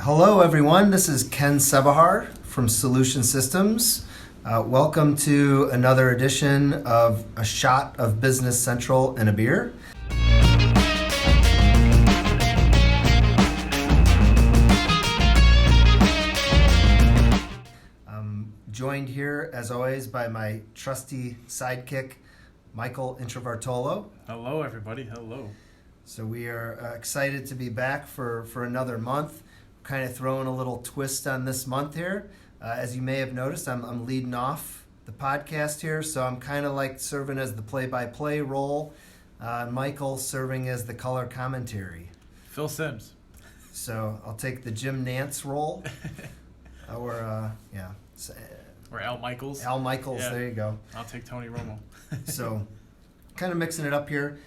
Hello, everyone. This is Ken Sebahar from Solution Systems. Welcome to another edition of A Shot of Business Central and a Beer. I'm joined here, as always, by my trusty sidekick, Michael Intravartolo. Hello, everybody. Hello. So we are excited to be back for another month. Kind of throwing a little twist on this month here. As you may have noticed, I'm leading off the podcast here, so I'm kind of like serving as the play-by-play role. Michael serving as the color commentary. Phil Sims. So I'll take the Jim Nantz role. Or Al Michaels. Al Michaels, Yeah. There you go. I'll take Tony Romo. So kind of mixing it up here.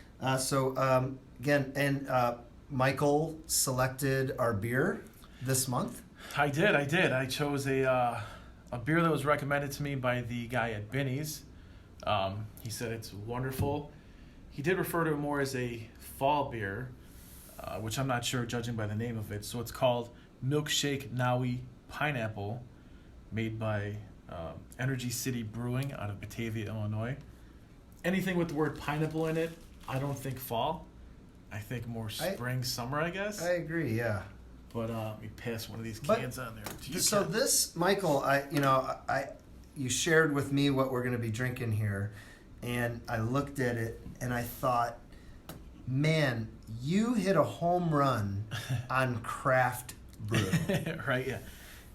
Michael selected our beer this month. I did. I chose a beer that was recommended to me by the guy at Binny's. He said it's wonderful. He did refer to it more as a fall beer, which I'm not sure judging by the name of it. So it's called Milkshake Naui Pineapple, made by Energy City Brewing out of Batavia, Illinois. Anything with the word pineapple in it, I don't think fall. I think more spring, summer, I guess. I agree, yeah. But let me pass one of these cans on there to you. So this, Michael, you shared with me what we're going to be drinking here, and I looked at it and I thought, man, you hit a home run on craft brew. Right, yeah.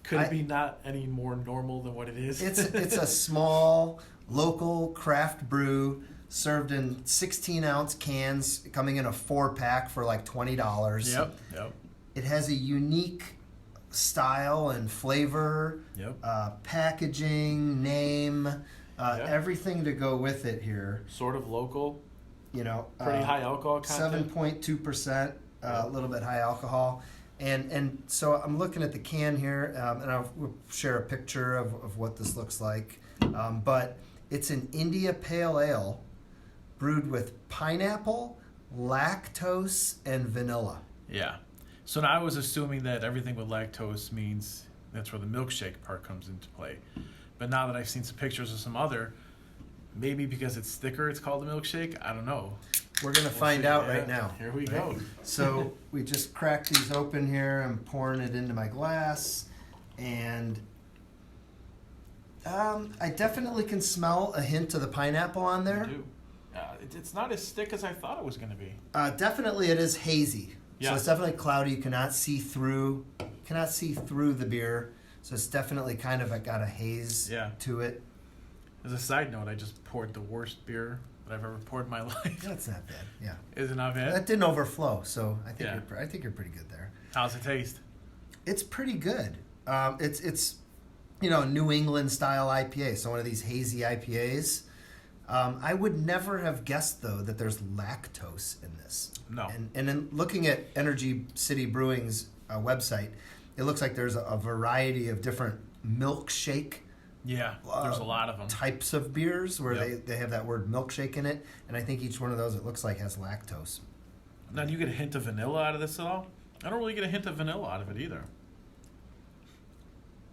Could it be not any more normal than what it is? It's a small, local craft brew served in 16-ounce cans, coming in a 4-pack for like $20. Yep. It has a unique style and flavor, packaging, name, everything to go with it here. Sort of local. Pretty high alcohol content. 7.2%, a little bit high alcohol. And so I'm looking at the can here, and I'll share a picture of what this looks like. But it's an India Pale Ale brewed with pineapple, lactose, and vanilla. Yeah. So now I was assuming that everything with lactose means that's where the milkshake part comes into play. But now that I've seen some pictures of some other, maybe because it's thicker, it's called a milkshake. I don't know. We're going to find out right now. Here we go. So we just cracked these open here. I'm pouring it into my glass. And I definitely can smell a hint of the pineapple on there. I do. It's not as thick as I thought it was going to be. Definitely it is hazy. Yeah. So it's definitely cloudy. You cannot see through the beer. So it's definitely kind of got a haze to it. As a side note, I just poured the worst beer that I've ever poured in my life. That's not bad. Yeah. Is it not bad? That didn't overflow, so I think you're pretty good there. How's it taste? It's pretty good. It's New England style IPA, so one of these hazy IPAs. I would never have guessed though that there's lactose in this. No. And in looking at Energy City Brewing's website, it looks like there's a variety of different milkshake. Yeah, there's a lot of them. Types of beers where they have that word milkshake in it, and I think each one of those, it looks like, has lactose. Now, do you get a hint of vanilla out of this at all? I don't really get a hint of vanilla out of it either.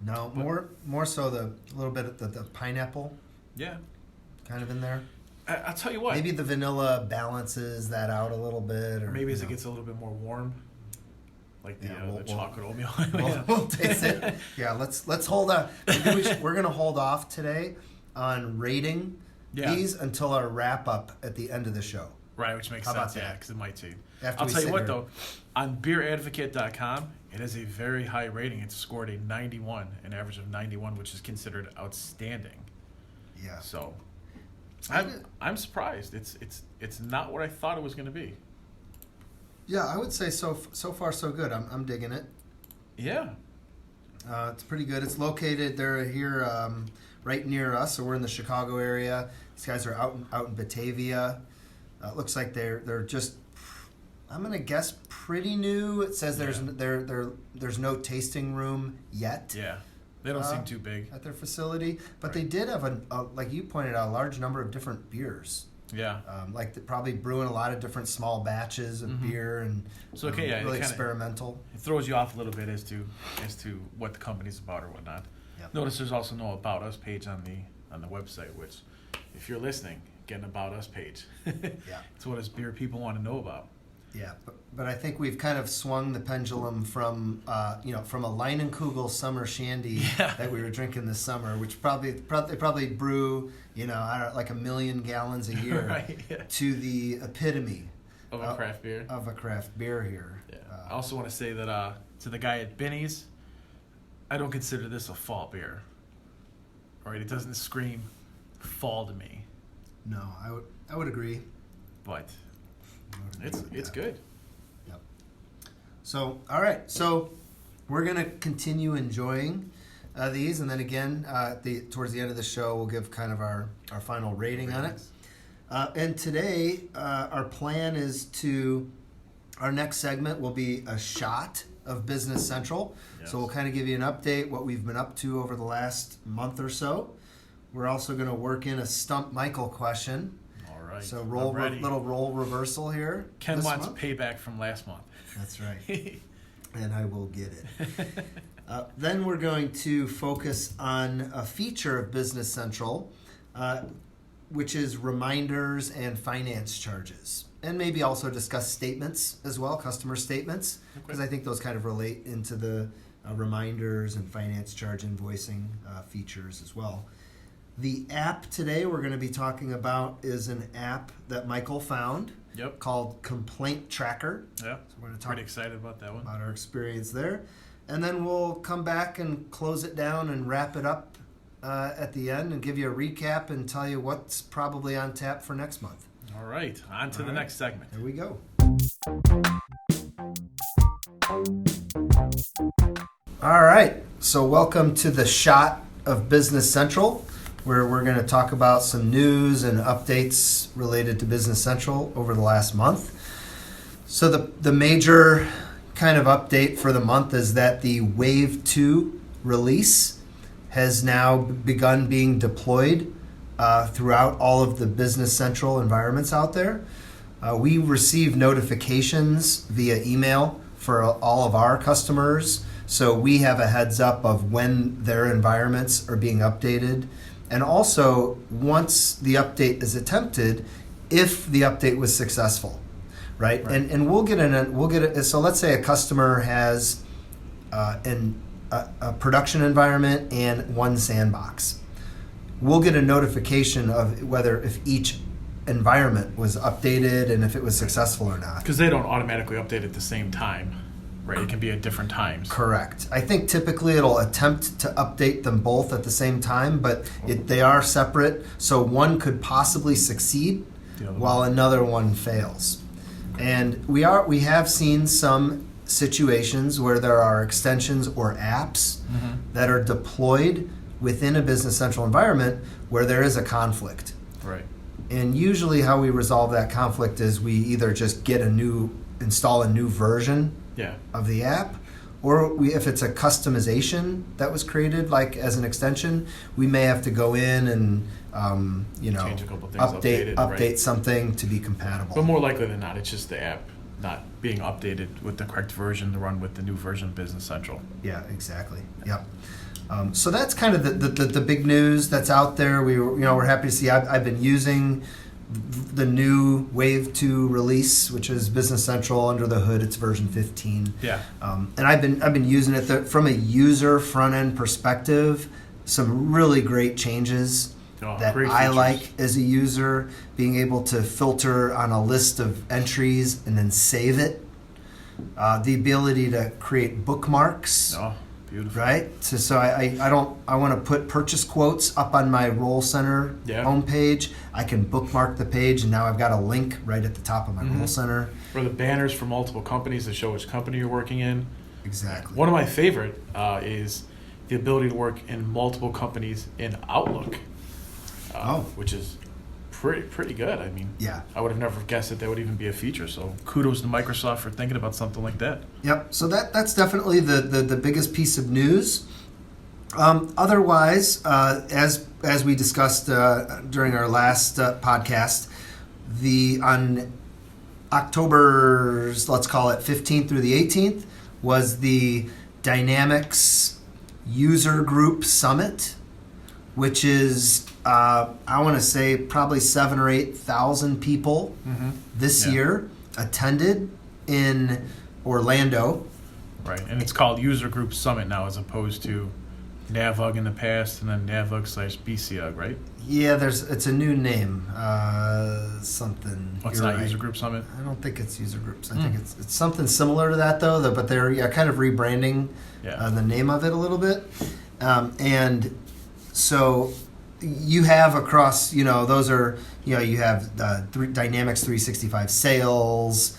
No, more so the little bit of the pineapple. Yeah. Kind of in there. I'll tell you what. Maybe the vanilla balances that out a little bit. Or maybe as it gets a little bit more warm. Like the chocolate oatmeal. We'll taste it. Yeah, let's hold on. We're going to hold off today on rating these until our wrap up at the end of the show. Right, which makes sense. Yeah, because it might too. I'll tell you what, though. On beeradvocate.com, it has a very high rating. It's scored a 91, an average of 91, which is considered outstanding. Yeah. So I'm surprised. It's not what I thought it was going to be. Yeah, I would say so far so good. I'm digging it. Yeah. It's pretty good. It's located. They're here right near us, so we're in the Chicago area. These guys are out in Batavia. It looks like they're just, I'm gonna guess, pretty new. It says there's no tasting room yet. Yeah. They don't seem too big at their facility, but they did have like you pointed out, a large number of different beers. Yeah. Probably brewing a lot of different small batches of beer and So okay, yeah, really experimental. It throws you off a little bit as to what the company's about or whatnot. Yep. Notice there's also no About Us page on the website, which, if you're listening, get an About Us page. Yeah. It's what us beer people want to know about. Yeah, but I think we've kind of swung the pendulum from from a Leinenkugel summer shandy that we were drinking this summer, which they probably brew like 1 million gallons a year, Right, yeah. to the epitome Of a craft beer. Of a craft beer here. Yeah. I also want to say that to the guy at Benny's, I don't consider this a fall beer. Right? It doesn't scream fall to me. No, I would agree. But it's good. Yep. So, all right. So, we're going to continue enjoying these. And then again, towards the end of the show, we'll give kind of our final rating on it. And today, our plan is our next segment will be a shot of Business Central. Yes. So, we'll kind of give you an update, what we've been up to over the last month or so. We're also going to work in a Stump Michael question. Right. So little role reversal here. Ken wants payback from last month. That's right. And I will get it. Then we're going to focus on a feature of Business Central, which is reminders and finance charges. And maybe also discuss statements as well, customer statements, because I think those kind of relate into the reminders and finance charge invoicing features as well. The app today we're going to be talking about is an app that Michael found called Complaint Tracker. Yeah, so we're going to talk pretty excited about that one. About our experience there. And then we'll come back and close it down and wrap it up at the end and give you a recap and tell you what's probably on tap for next month. All right, on to the next segment. Here we go. All right, so welcome to the shot of Business Central, where we're going to talk about some news and updates related to Business Central over the last month. So the major kind of update for the month is that the Wave 2 release has now begun being deployed throughout all of the Business Central environments out there. We receive notifications via email for all of our customers, so we have a heads up of when their environments are being updated. And also, once the update is attempted, if the update was successful, right? And we'll get it. So let's say a customer has a production environment and one sandbox. We'll get a notification of if each environment was updated and if it was successful or not. Because they don't automatically update at the same time. Right, it can be at different times. Correct. I think typically it'll attempt to update them both at the same time, but they are separate, so one could possibly succeed while another one fails. And we have seen some situations where there are extensions or apps that are deployed within a Business Central environment where there is a conflict. Right. And usually how we resolve that conflict is we either just install a new version of the app, or if it's a customization that was created like as an extension, we may have to go in and change a couple things, update something to be compatible. But more likely than not, it's just the app not being updated with the correct version to run with the new version of Business Central. Yeah, exactly. Yep. So that's kind of the big news that's out there. We're happy to see. I've been using the new Wave 2 release, which is Business Central under the hood. It's version 15. Yeah. And I've been using it from a user front end perspective. Some really great changes that I like as a user. Being able to filter on a list of entries and then save it. The ability to create bookmarks. Oh, beautiful. Right? So I want to put purchase quotes up on my Roll Center homepage. I can bookmark the page, and now I've got a link right at the top of my Roll Center. Or the banners for multiple companies that show which company you're working in. Exactly. One of my favorite is the ability to work in multiple companies in Outlook, which is pretty good. I mean, I would have never guessed that would even be a feature. So kudos to Microsoft for thinking about something like that. Yep. So that's definitely the biggest piece of news. Otherwise, as we discussed during our last podcast, On October's, let's call it 15th through the 18th, was the Dynamics User Group Summit, which is I want to say probably 7,000 or 8,000 people this year attended in Orlando. Right, and it's called User Group Summit now as opposed to NAVUG in the past and then NAVUG/BCUG, right? Yeah, it's a new name. Something. What's not User Group Summit? I don't think it's User Groups. I think it's something similar to that though. But they're kind of rebranding the name of it a little bit. And so you have across, those are, you have Dynamics 365 Sales,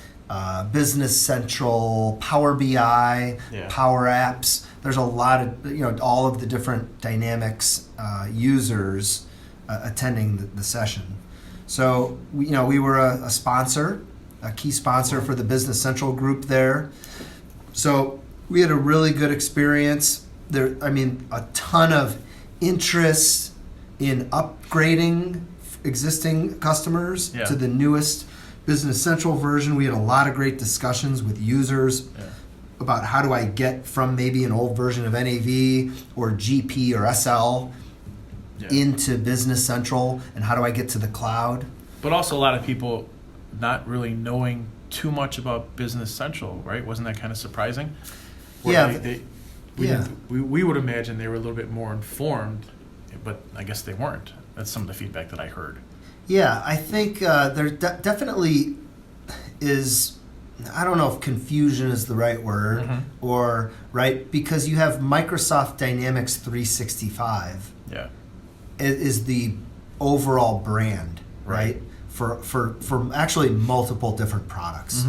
Business Central, Power BI, Power Apps. There's a lot of, all of the different Dynamics users attending the session. So, we were a sponsor, a key sponsor for the Business Central group there. So we had a really good experience. A ton of interest in upgrading existing customers to the newest Business Central version. We had a lot of great discussions with users about how do I get from maybe an old version of NAV or GP or SL into Business Central, and how do I get to the cloud. But also a lot of people not really knowing too much about Business Central, right? Wasn't that kind of surprising? We would imagine they were a little bit more informed, but I guess they weren't. That's some of the feedback that I heard. Yeah, I think there definitely is, I don't know if confusion is the right word, or, right, because you have Microsoft Dynamics 365 is the overall brand, right? For actually multiple different products.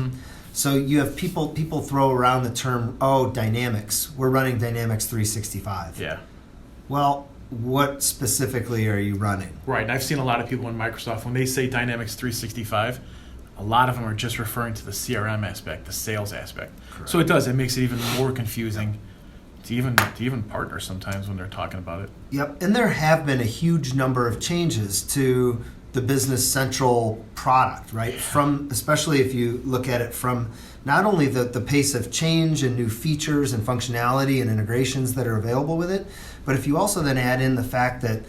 So you have people throw around the term, Dynamics, we're running Dynamics 365. Yeah. Well, what specifically are you running? Right, and I've seen a lot of people in Microsoft, when they say Dynamics 365, a lot of them are just referring to the CRM aspect, the sales aspect. Correct. So it makes it even more confusing to even partners sometimes when they're talking about it. Yep, and there have been a huge number of changes to the Business Central product, right? Especially if you look at it from not only the pace of change and new features and functionality and integrations that are available with it, but if you also then add in the fact that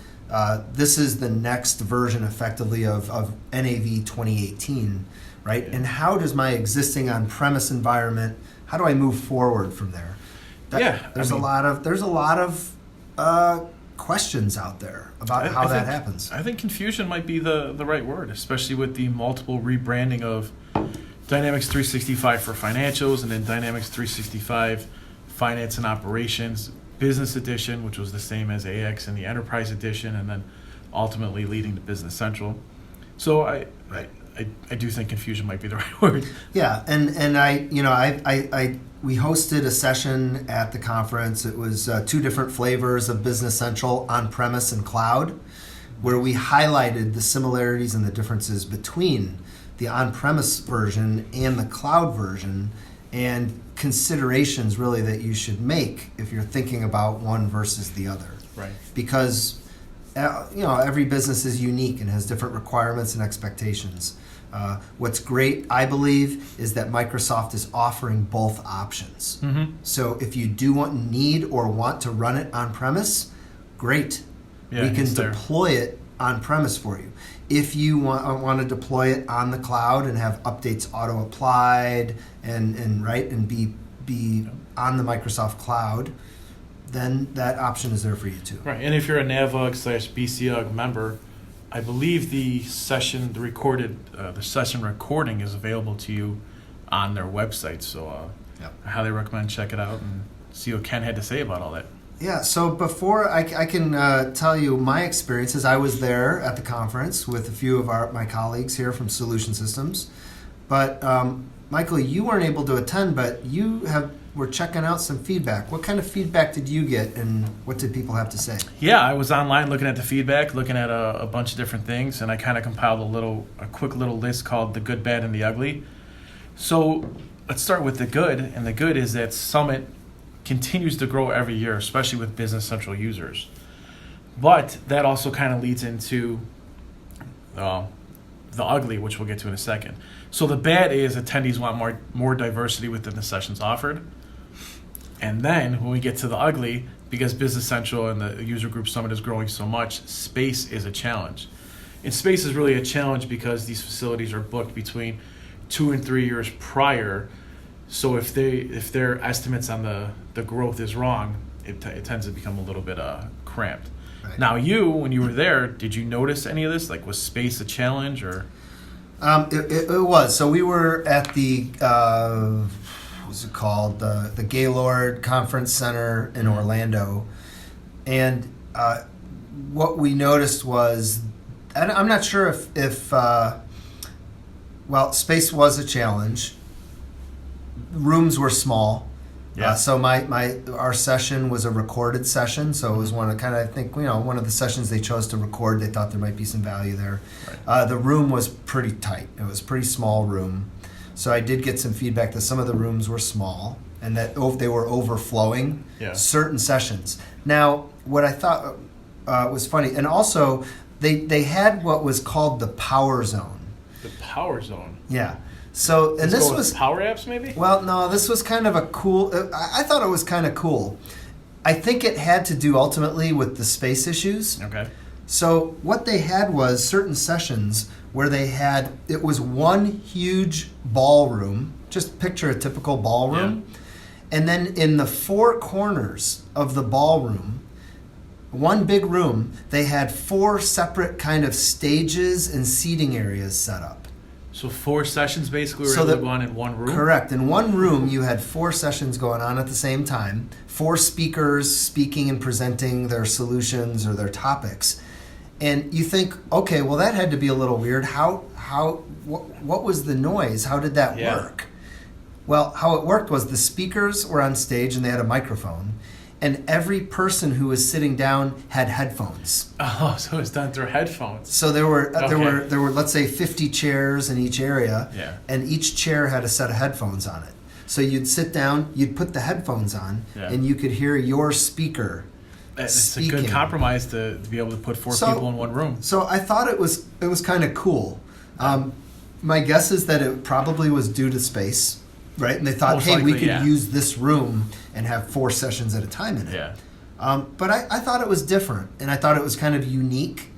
this is the next version effectively of NAV 2018, right? And how does my existing on-premise environment, how do I move forward from there? There's a lot of questions out there about how that happens. I think confusion might be the right word, especially with the multiple rebranding of Dynamics 365 for financials, and then Dynamics 365 Finance and Operations Business Edition, which was the same as AX, and the Enterprise Edition, and then ultimately leading to Business Central. So I do think confusion might be the right word. Yeah, and we hosted a session at the conference. It was 2 different flavors of Business Central, on-premise and cloud, where we highlighted the similarities and the differences between the on-premise version and the cloud version, and considerations really that you should make if you're thinking about one versus the other. Right. Because every business is unique and has different requirements and expectations. What's great, I believe, is that Microsoft is offering both options. So if you do need or want to run it on premise, great. We can deploy it on premise for you. If you want to deploy it on the cloud and have updates auto applied and be on the Microsoft cloud, then that option is there for you too. Right, and if you're a NAVUG/BCUG member, I believe the session recording is available to you on their website. So I highly recommend check it out and see what Ken had to say about all that. Yeah, so before I can tell you my experiences, I was there at the conference with a few of my colleagues here from Solution Systems. But Michael, you weren't able to attend, but you were checking out some feedback. What kind of feedback did you get, and what did people have to say? Yeah, I was online looking at the feedback, looking at a bunch of different things, and I kind of compiled a quick little list called the good, bad, and the ugly. So let's start with the good, and the good is that Summit continues to grow every year, especially with Business Central users. But that also kind of leads into the the ugly, which we'll get to in a second. So the bad is attendees want more diversity within the sessions offered. And then when we get to the ugly, because Business Central and the User Group Summit is growing so much, space is a challenge. And space is really a challenge because these facilities are booked between 2 and 3 years prior. So if their estimates on the growth is wrong, it tends to become a little bit cramped. Right. Now, when you were there, did you notice any of this? Like, was space a challenge or? It was. So we were at the what's it called? The Gaylord Conference Center in Orlando, and what we noticed was, and I'm not sure if space was a challenge. Rooms were small. Yeah. So our session was a recorded session, so it was one of the sessions they chose to record. They thought there might be some value there. Right. The room was pretty tight. It was a pretty small room, so I did get some feedback that some of the rooms were small and that they were overflowing certain sessions. Now, what I thought was funny, and also they had what was called the power zone. The power zone. Yeah. So, and this was Power Apps, maybe? Well, no, this was kind of a cool. I thought it was kind of cool. I think it had to do ultimately with the space issues. Okay. So what they had was certain sessions where it was one huge ballroom. Just picture a typical ballroom, and then in the 4 corners of the ballroom, one big room, they had 4 separate kind of stages and seating areas set up. So 4 sessions basically were able to go on in one room? Correct. In one room, you had 4 sessions going on at the same time, 4 speakers speaking and presenting their solutions or their topics. And you think, okay, well, that had to be a little weird. What was the noise? How did that work? Well, how it worked was the speakers were on stage and they had a microphone, and every person who was sitting down had headphones. Oh, so it was done through headphones. So there were let's say 50 chairs in each area, and each chair had a set of headphones on it. So you'd sit down, you'd put the headphones on, and you could hear your speaker. It's speaking. a good compromise to be able to put 4 people in one room. So I thought it was kind of cool. My guess is that it probably was due to space, right? And they thought, Most hey, likely, we could use this room and have 4 sessions at a time in it. Yeah. But I thought it was different, and I thought it was kind of unique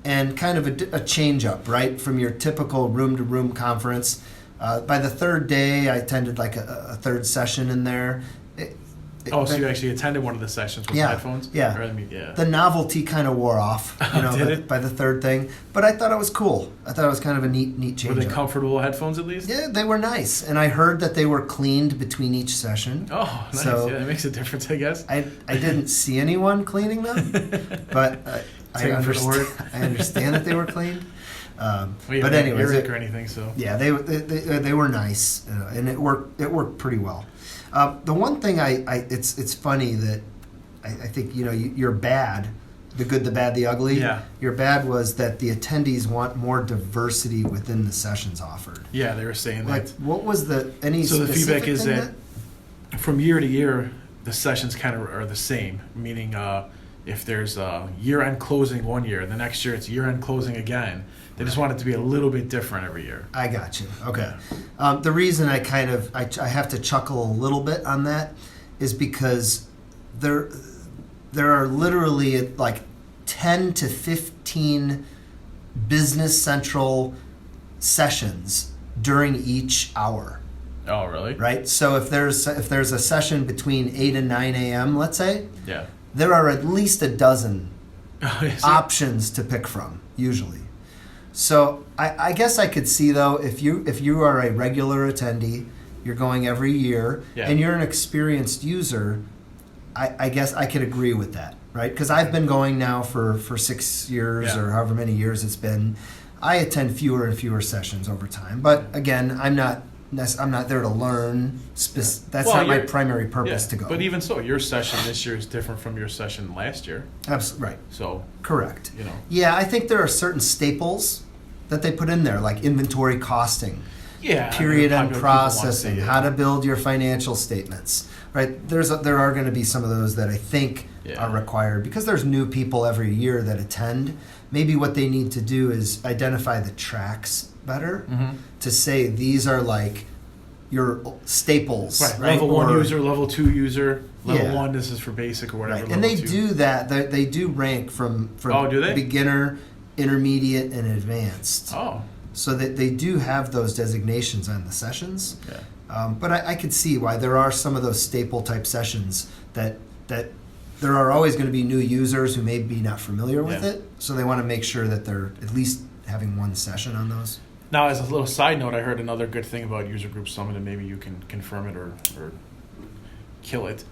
and kind of a change up, right, from your typical room-to-room conference. By the 3rd day, I attended like a 3rd session in there. So you actually attended one of the sessions with headphones? Yeah. The novelty kind of wore off by the 3rd thing. But I thought it was cool. I thought it was kind of a neat change. Were they comfortable headphones at least? Yeah, they were nice. And I heard that they were cleaned between each session. Oh, nice. So that makes a difference, I guess. I didn't see anyone cleaning them, but I understand that they were cleaned. But anyways, or anything, so yeah, they were nice, and it worked pretty well. The one thing it's funny that I think you're bad, the good, the bad, the ugly. Yeah. Your bad was that the attendees want more diversity within the sessions offered. Yeah, they were saying like, that. What was the feedback is that from year to year the sessions kind of are the same, meaning if there's a year-end closing one year, the next year it's year-end closing again. They just want it to be a little bit different every year. I got you. Okay. The reason I have to chuckle a little bit on that is because there are literally like 10 to 15 Business Central sessions during each hour. Oh, really? Right. So if there's a session between 8 and 9 a.m., let's say, there are at least a dozen options to pick from usually. So I guess I could see, though, if you are a regular attendee, you're going every year, and you're an experienced user, I guess I could agree with that, right? Because I've been going now for 6 years or however many years it's been. I attend fewer and fewer sessions over time, but again, I'm not there to learn. That's not my primary purpose to go. But even so, your session this year is different from your session last year. Absolutely right. So correct. Yeah, I think there are certain staples that they put in there, like inventory costing, period end processing, how to build your financial statements. Right? There are going to be some of those that I think are required because there's new people every year that attend. Maybe what they need to do is identify the tracks better to say these are like your staples, right? Level 1 Or- user, level 2 user, level Yeah. 1. This is for basic or whatever. Right. And they level 2. do that. They do rank from Oh, do they? beginner, intermediate, and advanced. Oh, So that they do have those designations on the sessions. yeah. But I could see why there are some of those staple type sessions that there are always going to be new users who may be not familiar with Yeah. it. So they want to make sure that they're at least having one session on those. Now, as a little side note, I heard another good thing about User Group Summit, and maybe you can confirm it or kill it,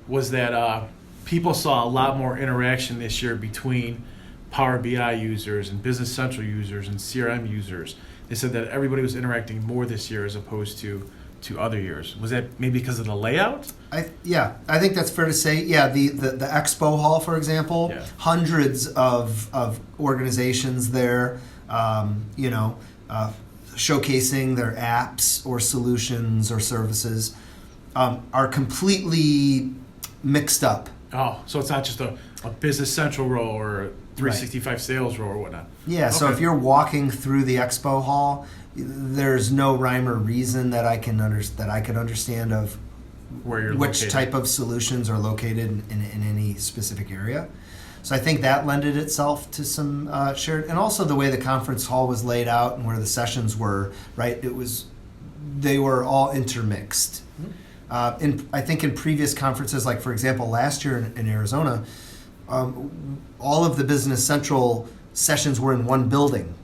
was that people saw a lot more interaction this year between Power BI users and Business Central users and CRM users. They said that everybody was interacting more this year as opposed to other years. Was that maybe because of the layout? I think that's fair to say. Yeah, the expo hall, for example, Yeah. hundreds of organizations there, showcasing their apps or solutions or services, are completely mixed up. Oh, so it's not just a Business Central row or a 365 sales row or whatnot. Yeah, so Okay. if you're walking through the expo hall, there's no rhyme or reason that I could understand of Where you're which located. type of solutions are located in any specific area. So I think that lended itself to some shared, and also the way the conference hall was laid out and where the sessions were, right? They were all intermixed. I think in previous conferences, like for example last year in Arizona, all of the Business Central sessions were in one building,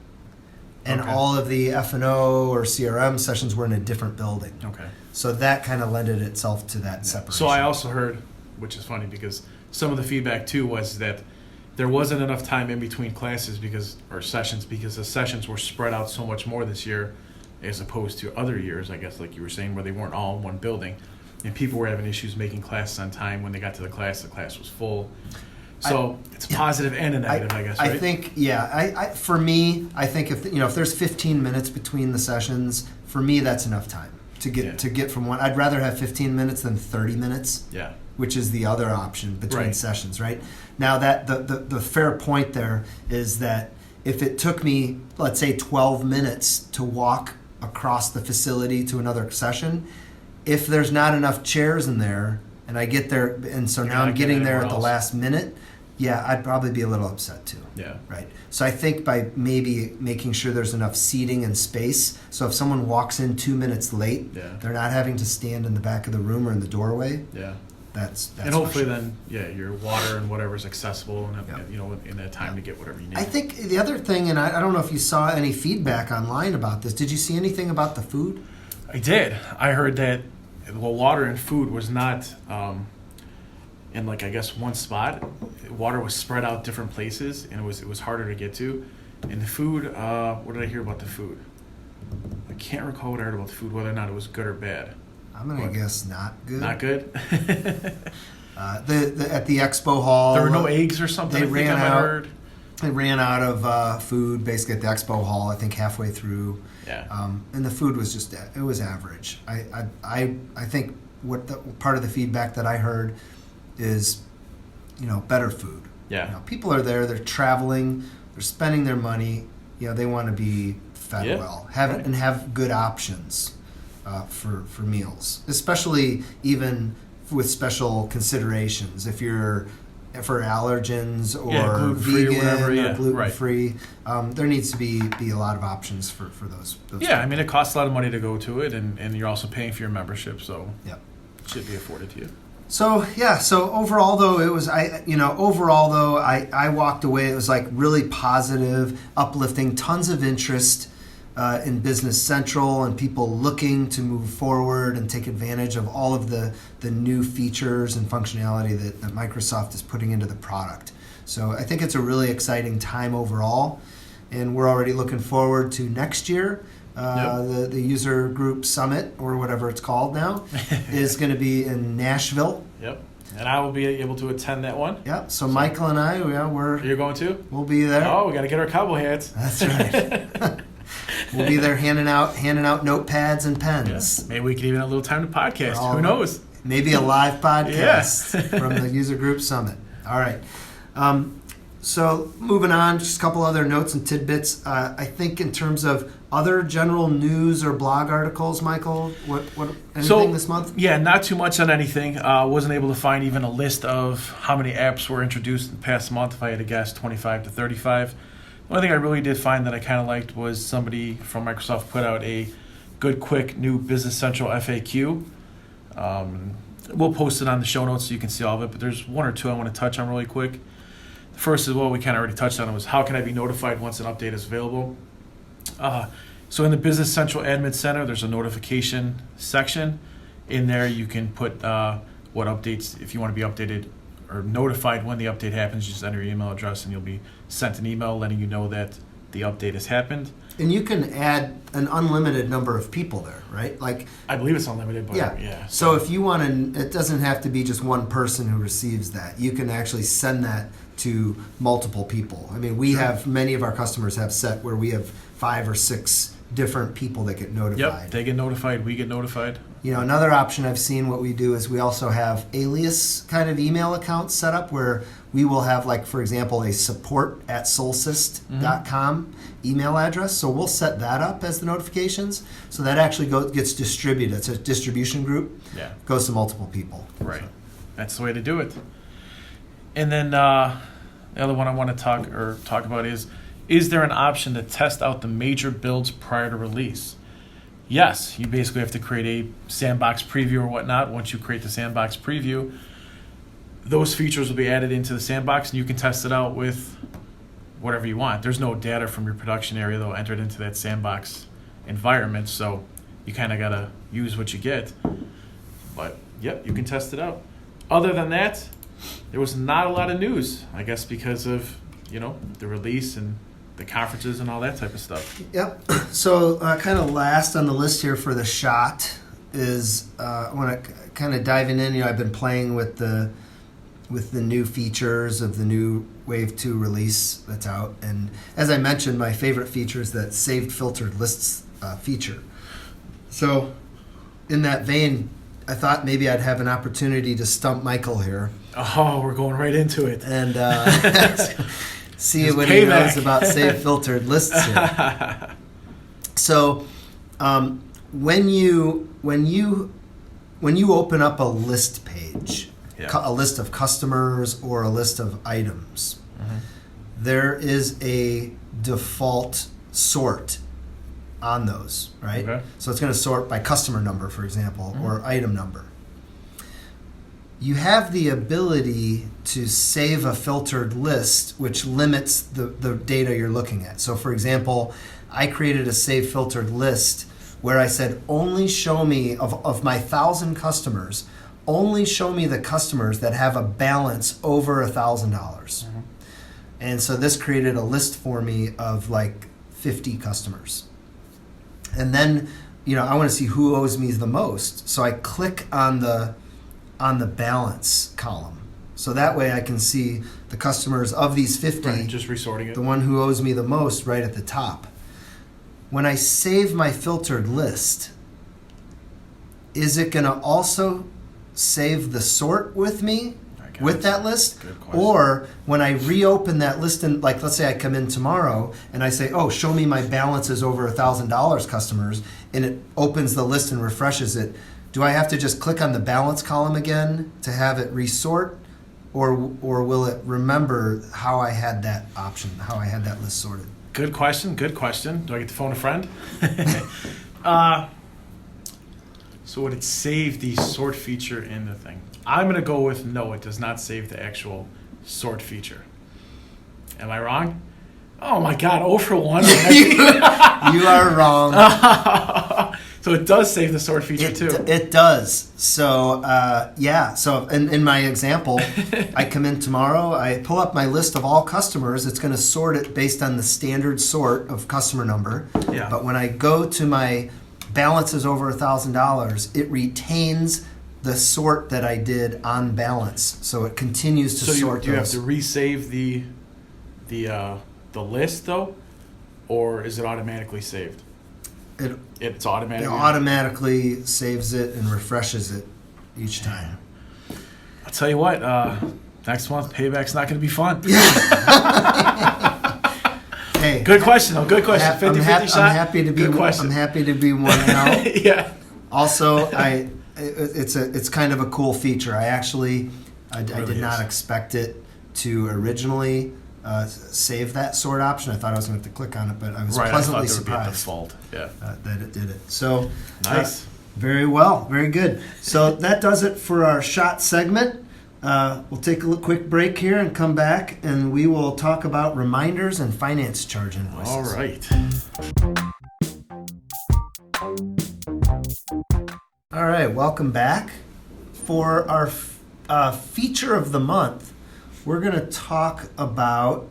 and Okay. all of the F&O or CRM sessions were in a different building. Okay. So that kind of lended itself to that separation. So I also heard, which is funny because some of the feedback too was that there wasn't enough time in between classes or sessions because the sessions were spread out so much more this year as opposed to other years, I guess, like you were saying, where they weren't all in one building. And people were having issues making classes on time. When they got to the class was full. So it's positive and a negative, I guess, right? I think, for me, I think if there's 15 minutes between the sessions, for me that's enough time to get from one. I'd rather have 15 minutes than 30 minutes. Yeah. Which is the other option between Right. sessions, right? Now that the fair point there is that if it took me, let's say, 12 minutes to walk across the facility to another session, if there's not enough chairs in there and I get there, and so You're now I'm not getting getting there at anywhere the else. last minute, yeah, I'd probably be a little upset too. Yeah. Right. So I think by maybe making sure there's enough seating and space, so if someone walks in 2 minutes late, Yeah. they're not having to stand in the back of the room or in the doorway. Yeah. That's And hopefully for sure. then, your water and whatever is accessible and, Yeah. in that time to get whatever you need. I think the other thing, and I don't know if you saw any feedback online about this. Did you see anything about the food? I did. I heard that water and food was not in I guess one spot. Water was spread out different places, and it was harder to get to. And the food, what did I hear about the food? I can't recall what I heard about the food, whether or not it was good or bad. I'm gonna What? guess not good. Not good. At the expo hall, There were no eggs or something. they I think I ran might have out. heard. They ran out of food basically at the expo hall. I think halfway through, Yeah. and the food was it was average. I think part of the feedback that I heard is, better food. Yeah. People are there. They're traveling. They're spending their money. They want to be fed Yeah, well, right. and have good options for meals, especially even with special considerations. If you're for allergens or Yeah, gluten-free or vegan whatever, or yeah, gluten free, there needs to be a lot of options for those. Yeah, I mean, it costs a lot of money to go to it, and you're also paying for your membership, so Yep. it should be afforded to you. So overall though I walked away. It was like really positive, uplifting, tons of interest in Business Central and people looking to move forward and take advantage of all of the new features and functionality that Microsoft is putting into the product. So I think it's a really exciting time overall, and we're already looking forward to next year. The user group summit, or whatever it's called now, is going to be in Nashville. Yep. And I will be able to attend that one. Yeah. So Michael and I, You're going to? we'll be there. Oh, we got to get our cowboy hats. That's right. We'll be there handing out notepads and Yeah. pens. Maybe we could even have a little time to podcast. All Who knows? Maybe a live podcast Yeah. from the user group summit. All right. So moving on, just a couple other notes and tidbits. I think in terms of other general news or blog articles, Michael, what anything this month? Yeah, not too much on anything. Wasn't able to find even a list of how many apps were introduced in the past month. If I had to guess, 25 to 35. The only thing I really did find that I kind of liked was somebody from Microsoft put out a good, quick new Business Central FAQ. We'll post it on the show notes so you can see all of it, but there's one or two I want to touch on really quick. The first is what we kind of already touched on. It was how can I be notified once an update is available? So in the Business Central Admin Center, there's a notification section. In there, you can put what updates, if you want to be updated or notified when the update happens, you just enter your email address and you'll be sent an email letting you know that the update has happened. And you can add an unlimited number of people there, right? Like, I believe it's unlimited, but yeah. So if you want to, it doesn't have to be just one person who receives that. You can actually send that to multiple people. I mean, we have, many of our customers have set where we have 5 or 6 different people that get notified. Yep, they get notified, we get notified. You know, another option I've seen what we do is we also have alias kind of email accounts set up where we will have, like, for example, a support@solsist.com email address. So we'll set that up as the notifications. So that actually gets distributed. It's a distribution group. Yeah. Goes to multiple people. Right. So. That's the way to do it. And then the other one I want to talk about is there an option to test out the major builds prior to release? Yes, you basically have to create a sandbox preview or whatnot. Once you create the sandbox preview, those features will be added into the sandbox and you can test it out with whatever you want. There's no data from your production area though entered into that sandbox environment, so you kind of got to use what you get. But yep, you can test it out. Other than that, there was not a lot of news, I guess, because of, the release and the conferences and all that type of stuff. Yep. So kind of last on the list here for the shot is I want to kind of diving in. I've been playing with the new features of the new Wave 2 release that's out. And as I mentioned, my favorite feature is that saved filtered lists feature. So in that vein, I thought maybe I'd have an opportunity to stump Michael here. Oh, we're going right into it. And see what he knows about saved filtered lists here. So when you open up a list page, a list of customers or a list of items, there is a default sort on those, right? Okay. So it's going to sort by customer number, for example, or item number. You have the ability to save a filtered list, which limits the data you're looking at. So, for example, I created a save filtered list where I said, only show me, of my 1,000 customers, only show me the customers that have a balance over $1,000. And so this created a list for me of like 50 customers. And then, I want to see who owes me the most. So I click on the balance column. So that way I can see the customers of these 50, right, just resorting it. The one who owes me the most right at the top. When I save my filtered list, is it going to also save the sort with me, with that list? Good question. Or when I reopen that list, and like, let's say I come in tomorrow and I say, oh, show me my balances over $1,000 customers, and it opens the list and refreshes it. Do I have to just click on the balance column again to have it resort, or will it remember how I had that option, how I had that list sorted? Good question. Do I get to phone a friend? So would it save the sort feature in the thing? I'm going to go with no, it does not save the actual sort feature. Am I wrong? Oh my God, 0 for 1. You are wrong. So it does save the sort feature too. It does. So So in my example, I come in tomorrow. I pull up my list of all customers. It's going to sort it based on the standard sort of customer number. Yeah. But when I go to my balances over $1,000, it retains the sort that I did on balance. So it continues to sort. So you have to resave the list though, or is it automatically saved? It's automatic. It automatically saves it and refreshes it each time. I'll tell you what, Next month, payback's not going to be fun. Hey, good question, though. Good question. 50-50 shot. I'm happy to be. Good question. I'm happy to be 1-0. Yeah. Also, it's kind of a cool feature. I did not expect it to originally save that sort option. I thought I was going to have to click on it, but I was pleasantly surprised default. Yeah. That it did it. So nice. Very well, very good. So that does it for our shot segment. We'll take a quick break here and come back, and we will talk about reminders and finance charge invoices. All right. All right, welcome back. For our feature of the month, we're going to talk about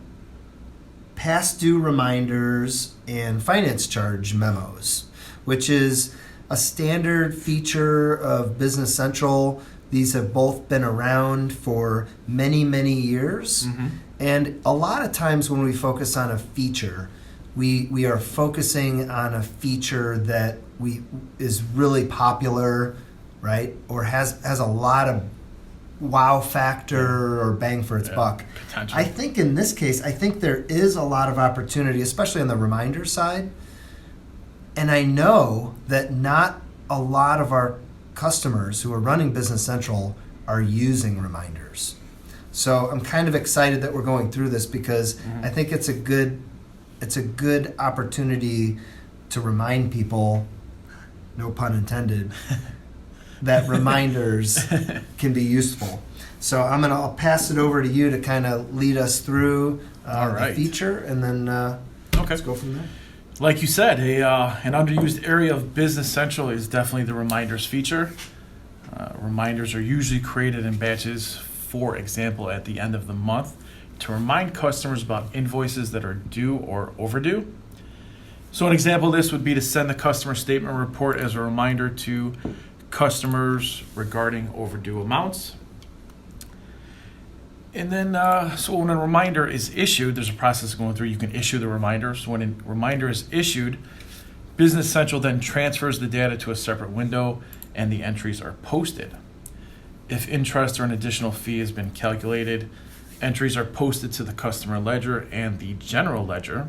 past due reminders and finance charge memos, which is a standard feature of Business Central. These have both been around for many, many years. Mm-hmm. And a lot of times when we focus on a feature, we are focusing on a feature that is really popular, right? Or has a lot of wow factor or bang for its buck. Potential. I think in this case, there is a lot of opportunity, especially on the reminder side. And I know that not a lot of our customers who are running Business Central are using reminders. So I'm kind of excited that we're going through this because I think it's a good opportunity to remind people, no pun intended, that reminders can be useful. So I'll pass it over to you to kind of lead us through the feature, and then let's go from there. Like you said, an underused area of Business Central is definitely the reminders feature. Reminders are usually created in batches, for example, at the end of the month, to remind customers about invoices that are due or overdue. So an example of this would be to send the customer statement report as a reminder to customers regarding overdue amounts. And then, so when a reminder is issued, there's a process going through. You can issue the reminder. So when a reminder is issued, Business Central then transfers the data to a separate window and the entries are posted. If interest or an additional fee has been calculated, entries are posted to the customer ledger and the general ledger.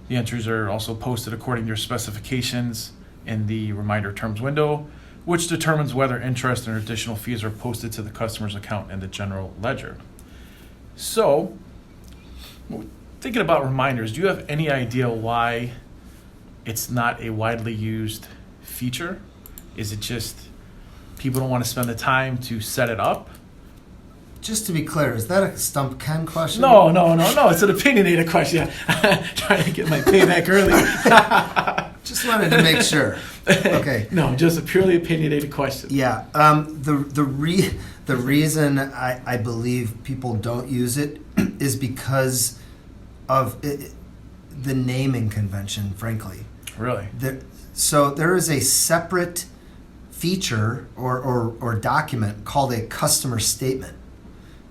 The entries are also posted according to your specifications in the reminder terms window, which determines whether interest and additional fees are posted to the customer's account in the general ledger. So, thinking about reminders, do you have any idea why it's not a widely used feature? Is it just people don't want to spend the time to set it up? Just to be clear, is that a Stump Ken question? No. It's an opinionated question. Trying to get my payback early. Just wanted to make sure. Okay. No, just a purely opinionated question. Yeah. The reason I believe people don't use it is because of the naming convention, frankly. Really? So there is a separate feature or document called a customer statement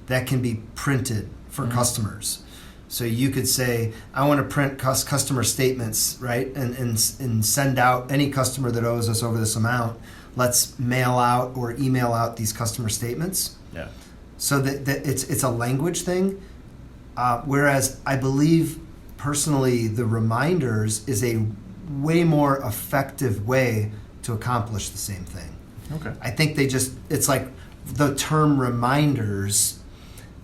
that can be printed for customers. So you could say, I want to print customer statements, right? And send out any customer that owes us over this amount. Let's mail out or email out these customer statements. Yeah. So that it's a language thing. Whereas I believe personally the reminders is a way more effective way to accomplish the same thing. Okay. I think it's like the term reminders,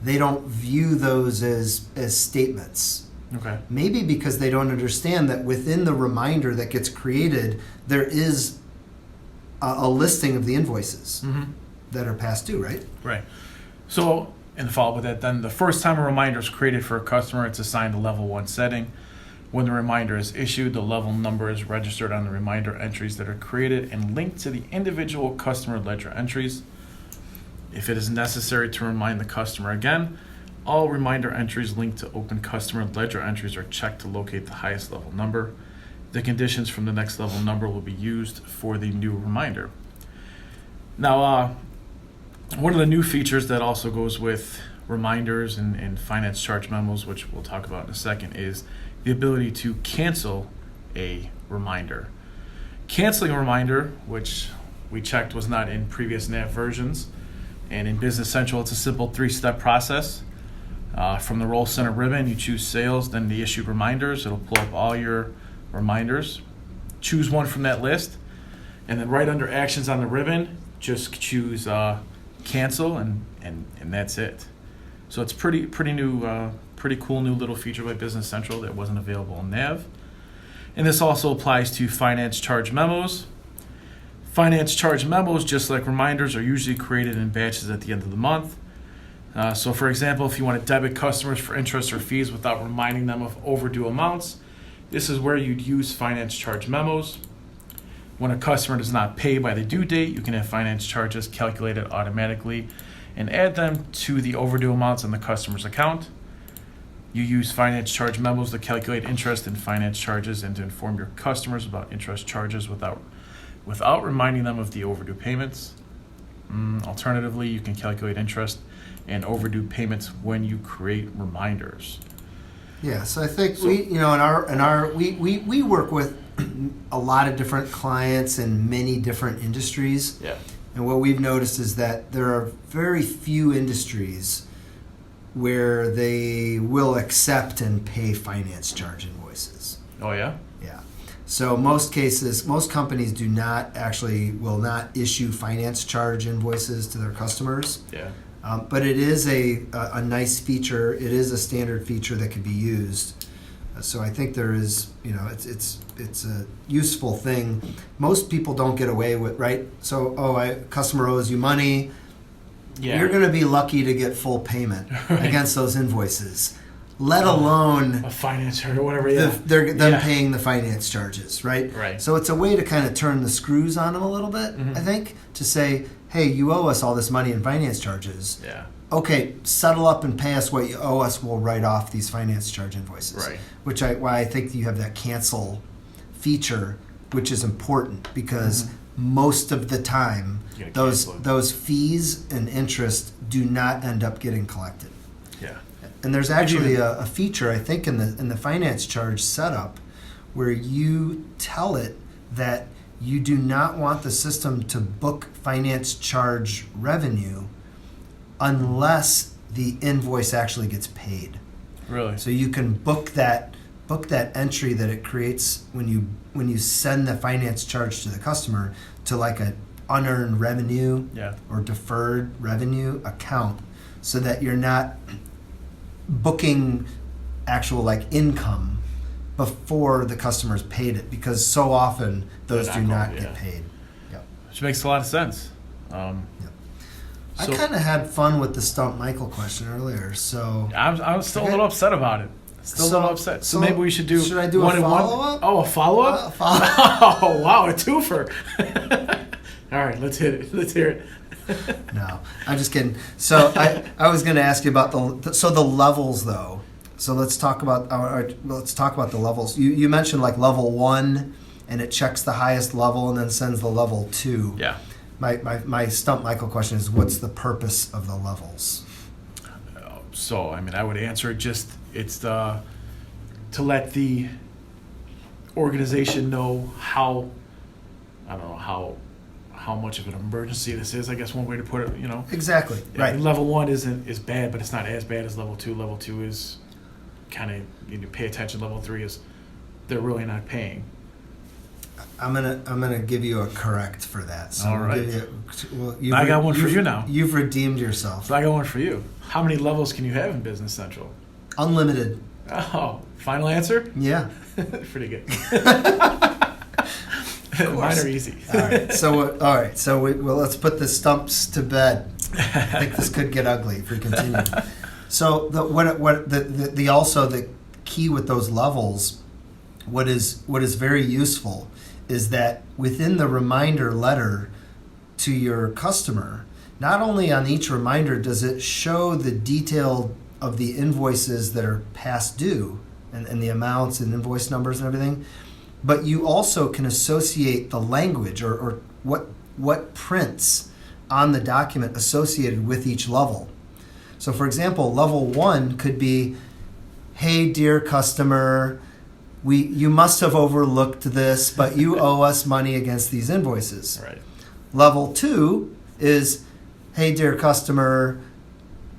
they don't view those as statements. Okay. Maybe because they don't understand that within the reminder that gets created, there is a listing of the invoices that are past due, right? Right. So, in the follow-up with that, then the first time a reminder is created for a customer, it's assigned a level 1 setting. When the reminder is issued, the level number is registered on the reminder entries that are created and linked to the individual customer ledger entries. If it is necessary to remind the customer again, all reminder entries linked to open customer ledger entries are checked to locate the highest level number. The conditions from the next level number will be used for the new reminder. Now, one of the new features that also goes with reminders and finance charge memos, which we'll talk about in a second, is the ability to cancel a reminder. Canceling a reminder, which we checked was not in previous NAV versions, And in Business Central, it's a simple 3-step process. From the roll center ribbon, you choose sales, then the issued reminders. It'll pull up all your reminders. Choose one from that list, and then right under actions on the ribbon, just choose cancel, and that's it. So it's pretty new, pretty cool new little feature by Business Central that wasn't available in Nav. And this also applies to finance charge memos. Finance charge memos, just like reminders, are usually created in batches at the end of the month. So for example, if you want to debit customers for interest or fees without reminding them of overdue amounts, this is where you'd use finance charge memos. When a customer does not pay by the due date, you can have finance charges calculated automatically and add them to the overdue amounts on the customer's account. You use finance charge memos to calculate interest and finance charges and to inform your customers about interest charges without reminding them of the overdue payments. Alternatively, you can calculate interest and overdue payments when you create reminders. Yeah, so I think we work with a lot of different clients in many different industries. Yeah. And what we've noticed is that there are very few industries where they will accept and pay finance charge invoices. Oh yeah? Yeah. So most companies will not issue finance charge invoices to their customers. Yeah. But it is a nice feature. It is a standard feature that can be used. So I think there is, it's a useful thing. Most people don't get away with, right? So, customer owes you money. Yeah. You're going to be lucky to get full payment against those invoices, let alone a finance charge or whatever. Yeah. them paying the finance charges, right? Right. So it's a way to kind of turn the screws on them a little bit, I think, to say, hey, you owe us all this money in finance charges. Yeah. Okay, settle up and pay us what you owe us. We'll write off these finance charge invoices. Right. Why I think you have that cancel feature, which is important because most of the time those fees and interest do not end up getting collected. Yeah. And there's actually a feature, I think, in the finance charge setup where you tell it that you do not want the system to book finance charge revenue unless the invoice actually gets paid. Really? So you can book that entry that it creates when you send the finance charge to the customer to like a unearned revenue or deferred revenue account, so that you're not booking actual like income before the customer's paid it, because so often those do not get paid. Yep. Which makes a lot of sense. I kind of had fun with the Stump Michael question earlier, so I was still a little upset about it. Still a little upset. So maybe we should do. Should I do one a follow-up? Oh, a follow-up? Oh, wow, a twofer. All right, let's hit it. Let's hear it. No, I'm just kidding. So I was going to ask you about the levels though. So let's talk about the levels. You mentioned like level 1, and it checks the highest level and then sends the level 2. Yeah. My Stump Michael question is, what's the purpose of the levels? So I would answer it it's to let the organization know how much of an emergency this is. I guess one way to put it, Exactly. Right. Level 1 is bad, but it's not as bad as level 2. Level 2 is kind of, you pay attention. Level 3 is they're really not paying. I'm gonna give you a correct for that. So all right. I got one for you now. You've redeemed yourself. So I got one for you. How many levels can you have in Business Central? Unlimited. Oh, final answer? Yeah. Pretty good. Mine are easy. All right. So let's put the stumps to bed. I think this could get ugly if we continue. So the key with those levels, what is very useful is that within the reminder letter to your customer, not only on each reminder does it show the detail of the invoices that are past due and the amounts and invoice numbers and everything, but you also can associate the language or what prints on the document associated with each level. So for example, level 1 could be, hey dear customer, you must have overlooked this, but you owe us money against these invoices. Right. Level 2 is, hey, dear customer,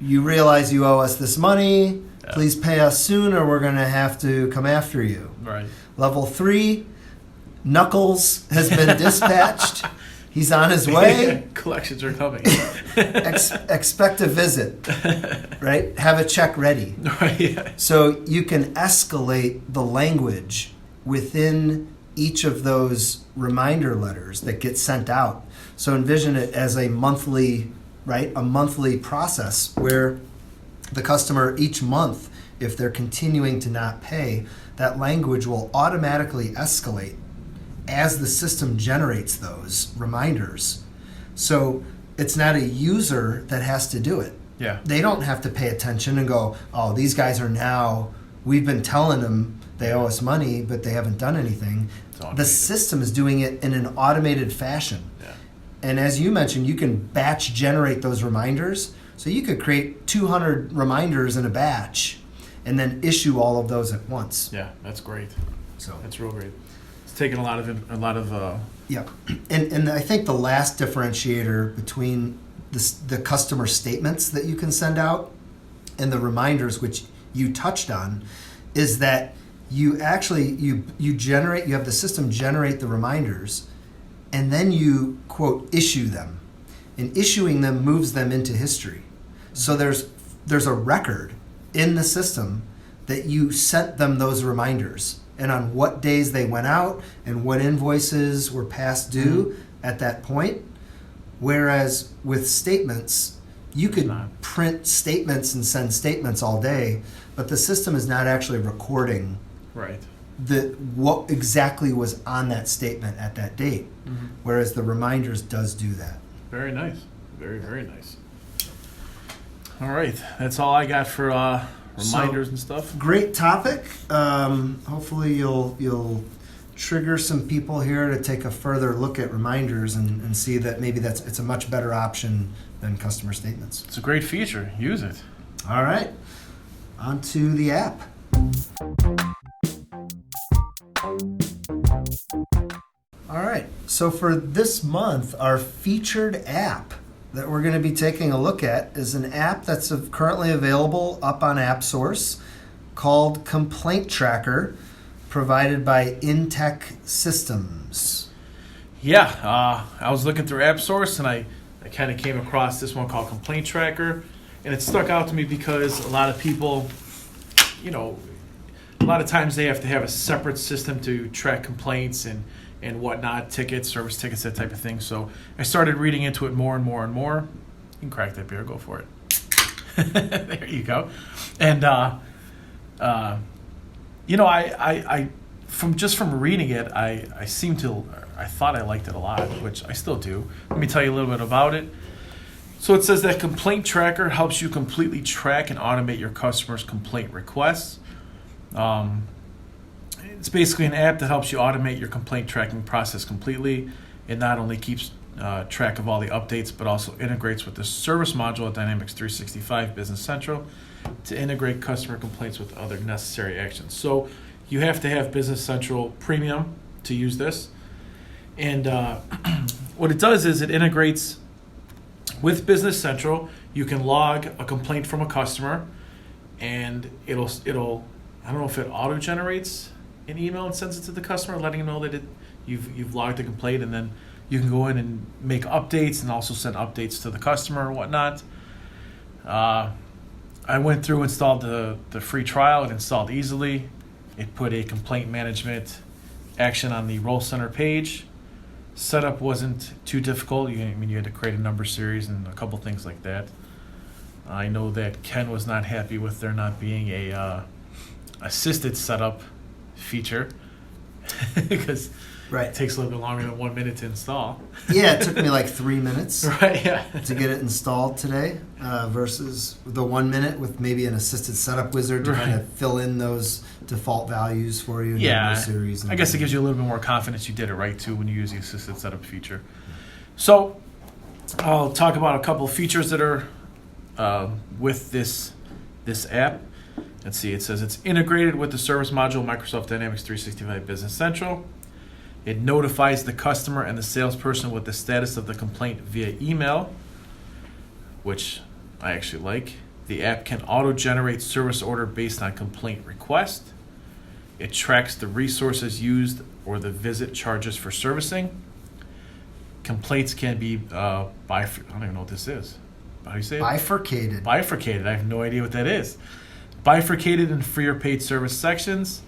you realize you owe us this money. Yeah. Please pay us soon or we're going to have to come after you. Right. Level 3, Knuckles has been dispatched. He's on his way. Collections are coming. Expect a visit, right? Have a check ready. Right. Yeah. So you can escalate the language within each of those reminder letters that get sent out. So envision it as a monthly, right? A monthly process where the customer each month, if they're continuing to not pay, that language will automatically escalate as the system generates those reminders. So it's not a user that has to do it. Yeah. They don't have to pay attention and go, oh, these guys are now, we've been telling them they owe us money, but they haven't done anything. The system is doing it in an automated fashion. Yeah. And as you mentioned, you can batch generate those reminders. So you could create 200 reminders in a batch and then issue all of those at once. Yeah, that's great. So That's real great. It's taken a lot of yeah, and I think the last differentiator between the customer statements that you can send out and the reminders, which you touched on, is that you actually you have the system generate the reminders, and then you quote issue them, and issuing them moves them into history. So there's a record in the system that you sent them those reminders, and on what days they went out and what invoices were past due at that point. Whereas with statements, you could print statements and send statements all day, but the system is not actually recording right. what exactly was on that statement at that date. Mm-hmm. Whereas the reminders does do that. Very nice. Very, very nice. All right. That's all I got for reminders and stuff. Great topic. Hopefully you'll trigger some people here to take a further look at reminders and see that maybe it's a much better option than customer statements. It's a great feature. Use it. All right. On to the app. All right. So for this month, our featured app that we're going to be taking a look at is an app that's currently available up on AppSource called Complaint Tracker, provided by Intech Systems. Yeah, I was looking through AppSource and I kind of came across this one called Complaint Tracker, and it stuck out to me because a lot of people, a lot of times they have to have a separate system to track complaints and whatnot, tickets, service tickets, that type of thing. So I started reading into it more and more and more. You can crack that beer, go for it. There you go. And I from reading it, I thought I liked it a lot, which I still do. Let me tell you a little bit about it. So it says that Complaint Tracker helps you completely track and automate your customers' complaint requests. It's basically an app that helps you automate your complaint tracking process completely. It not only keeps track of all the updates, but also integrates with the service module at Dynamics 365 Business Central to integrate customer complaints with other necessary actions. So you have to have Business Central Premium to use this. And what it does is it integrates with Business Central. You can log a complaint from a customer, and it'll I don't know if it auto generates an email and sends it to the customer, letting them know that you've logged a complaint, and then you can go in and make updates and also send updates to the customer or whatnot. I went through, installed the free trial. It installed easily. It put a complaint management action on the Role Center page. Setup wasn't too difficult. You had to create a number series and a couple things like that. I know that Ken was not happy with there not being a assisted setup feature because it takes a little bit longer than 1 minute to install. Yeah, it took me like 3 minutes to get it installed today versus the 1 minute with maybe an assisted setup wizard to kind of fill in those default values for you. Yeah, series I guess it gives you a little bit more confidence you did it right too when you use the assisted setup feature. So I'll talk about a couple of features that are with this app. Let's see, it says it's integrated with the service module Microsoft Dynamics 365 Business Central. It notifies the customer and the salesperson with the status of the complaint via email. which I actually like. The app can auto-generate service order based on complaint request. It tracks the resources used or the visit charges for servicing. Complaints can be I don't even know what this is. How do you say it? Bifurcated. Bifurcated. I have no idea what that is. Bifurcated in free or paid service sections.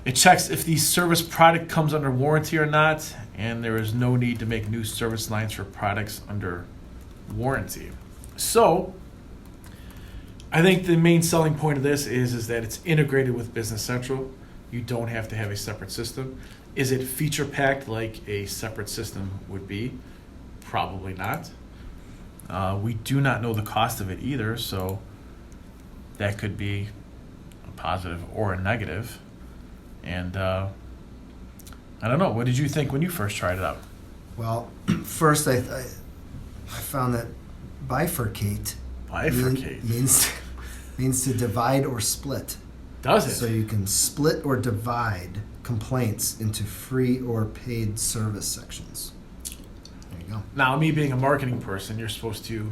It checks if the service product comes under warranty or not, and there is no need to make new service lines for products under warranty. So, I think the main selling point of this is that it's integrated with Business Central. You don't have to have a separate system. Is it feature packed like a separate system would be? Probably not. We do not know the cost of it either, so that could be a positive or a negative. And I don't know. What did you think when you first tried it out? Well, first I found that bifurcate means to divide or split. Does it? So you can split or divide complaints into free or paid service sections. There you go. Now, me being a marketing person, you're supposed to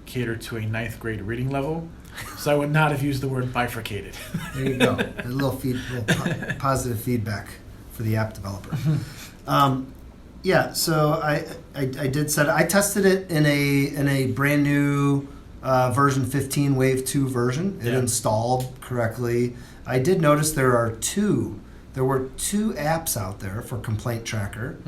cater to a 9th grade reading level, so I would not have used the word bifurcated. There you go. A little positive feedback for the app developer. Yeah, so I did set it. I tested it in a brand new version 15 Wave 2 version. It installed correctly. I did notice there were two apps out there for Complaint Tracker,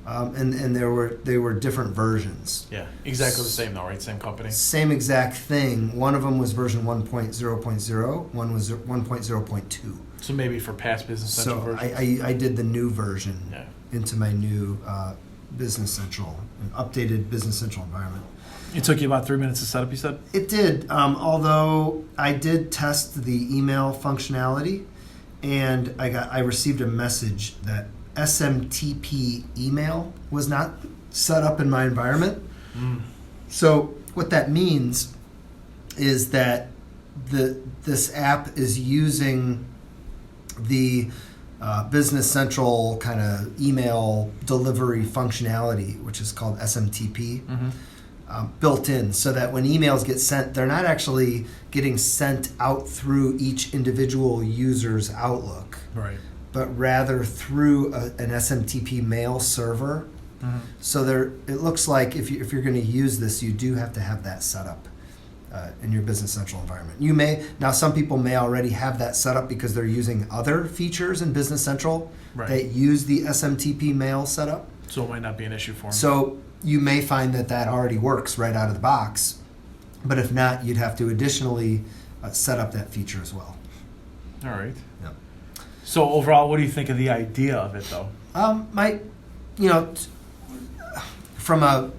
and they were different versions. Yeah, exactly the same though, right? Same company. Same exact thing. One of them was version 1.0.0. One was 1.0.2. So maybe for past Business Central versions. I did the new version into my new Business Central, updated Business Central environment. It took you about 3 minutes to set up, you said? It did, although I did test the email functionality, and I received a message that SMTP email was not set up in my environment. So what that means is that this app is using the Business Central kind of email delivery functionality, which is called SMTP. Built in, so that when emails get sent, they're not actually getting sent out through each individual user's Outlook, right? But rather through an SMTP mail server. So it looks like if you're going to use this, you do have to have that set up in your Business Central environment. Some people may already have that set up because they're using other features in Business Central that use the SMTP mail setup. So it might not be an issue for them. So you may find that already works right out of the box, but if not, you'd have to additionally set up that feature as well. All right. Yep. So overall, what do you think of the idea of it, though? From a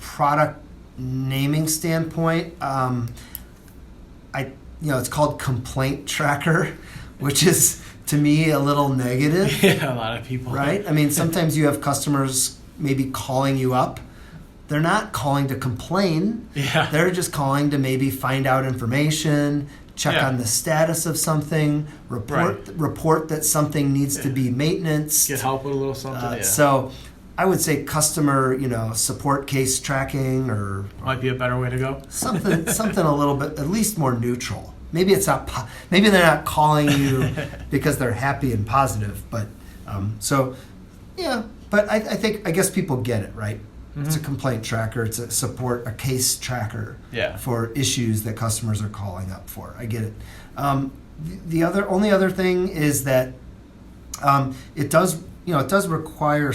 product naming standpoint, it's called Complaint Tracker, which is to me a little negative. Yeah, a lot of people. Right? I mean, sometimes you have customers maybe calling you up. They're not calling to complain. Yeah. They're just calling to maybe find out information, check on the status of something, report that something needs to be maintenance. Get help with a little something. So I would say customer, support case tracking, or might be a better way to go. Something a little bit at least more neutral. Maybe it's not. Maybe they're not calling you because they're happy and positive. But But I guess people get it, right? It's a complaint tracker. It's a case tracker for issues that customers are calling up for. I get it. The only other thing is that it does require,